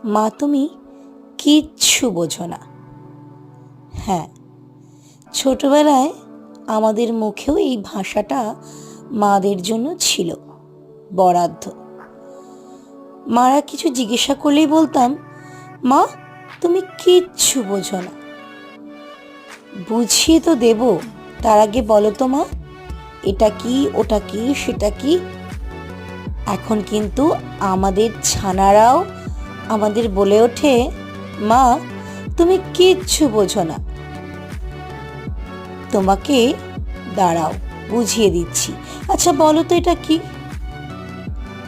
মা তুমি কিচ্ছু বোঝো না। হ্যাঁ, ছোটবেলায় আমাদের মুখেও এই ভাষাটা মাদের জন্য ছিল বরাদ্দ। মারা কিছু জিজ্ঞাসা করলেই বলতাম, মা তুমি কিচ্ছু বোঝো না। বুঝিয়ে তো দেব, তার আগে বলো তো মা, এটা কি, ওটা কি, সেটা কি। এখন কিন্তু আমাদের ছানারাও আমাদের বলে ওঠে, মা তুমি কিচ্ছু বোঝো না, তোমাকে দাঁড়াও বুঝিয়ে দিচ্ছি। আচ্ছা বলো তো এটা কি?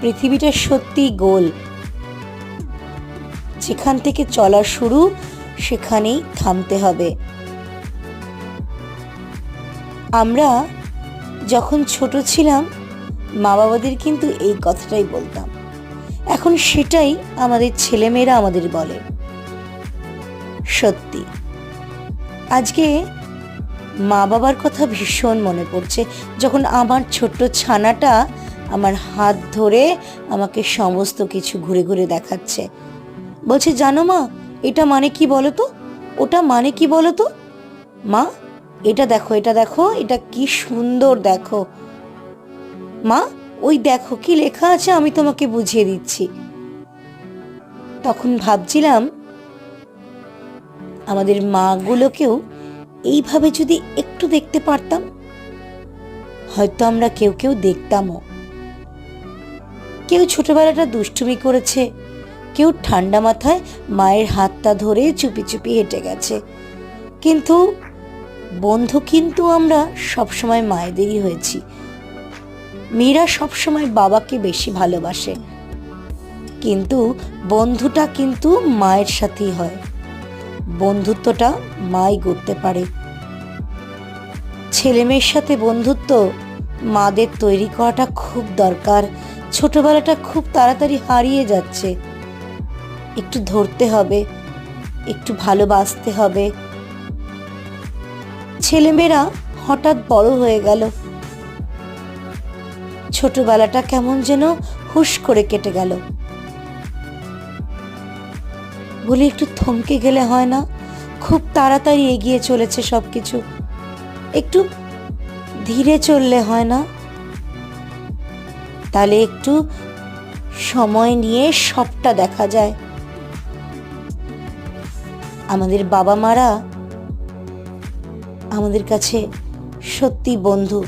পৃথিবীটা সত্যি গোল, যেখান থেকে চলা শুরু সেখানেই থামতে হবে। আমরা যখন ছোট ছিলাম মা বাবাদের কিন্তু এই কথাটাই বলতাম, এখন সেটাই আমাদের ছেলেমেয়েরা আমাদের বলে। সত্যি আজকে মা বাবার কথা ভীষণ মনে পড়ছে, যখন আমার ছোট্ট ছানাটা আমার হাত ধরে আমাকে সমস্ত কিছু ঘুরে ঘুরে দেখাচ্ছে, বলছে জানো মা এটা মানে কি বলো তো, ওটা মানে কি বলো তো, মা এটা দেখো, এটা দেখো, এটা কি সুন্দর দেখো, মা ওই দেখো কি লেখা আছে, আমি তোমাকে বুঝিয়ে দিচ্ছি। তখন ভাবছিলাম আমাদের মাগুলোকেও এইভাবে যদি একটু দেখতে পারতাম, হয়তো আমরা কেউ কেউ দেখতামও। কেউ ছোটবেলাটা দুষ্টুমি করেছে, কেউ ঠান্ডা মাথায় মায়ের হাতটা ধরে চুপি চুপি হেঁটে গেছে, কিন্তু বন্ধু কিন্তু আমরা সবসময় মায়েদেরই হয়েছি। মেয়েরা সবসময় বাবাকে বেশি ভালোবাসে, কিন্তু বন্ধুটা কিন্তু মায়ের সাথেই হয়, বন্ধুত্বটা মাই গড়তে পারে। ছেলে মেয়ের সাথে বন্ধুত্ব মাদের তৈরি করাটা খুব দরকার। ছোটবেলাটা খুব তাড়াতাড়ি হারিয়ে যাচ্ছে, একটু ধরতে হবে, একটু ভালোবাসতে হবে। ছেলেমেয়েরা হঠাৎ বড় হয়ে গেল, ছোটবেলাটা কেমন যেন হুশ করে কেটে গেল। বলি একটু থমকে গেলে হয় না? খুব তাড়াতাড়ি এগিয়ে চলেছে সবকিছু, একটু ধীরে চললে হয় না? তাহলে একটু সময় নিয়ে সবটা দেখা যায়। আমাদের বাবা মারা আমাদের কাছে সত্যি বন্ধু।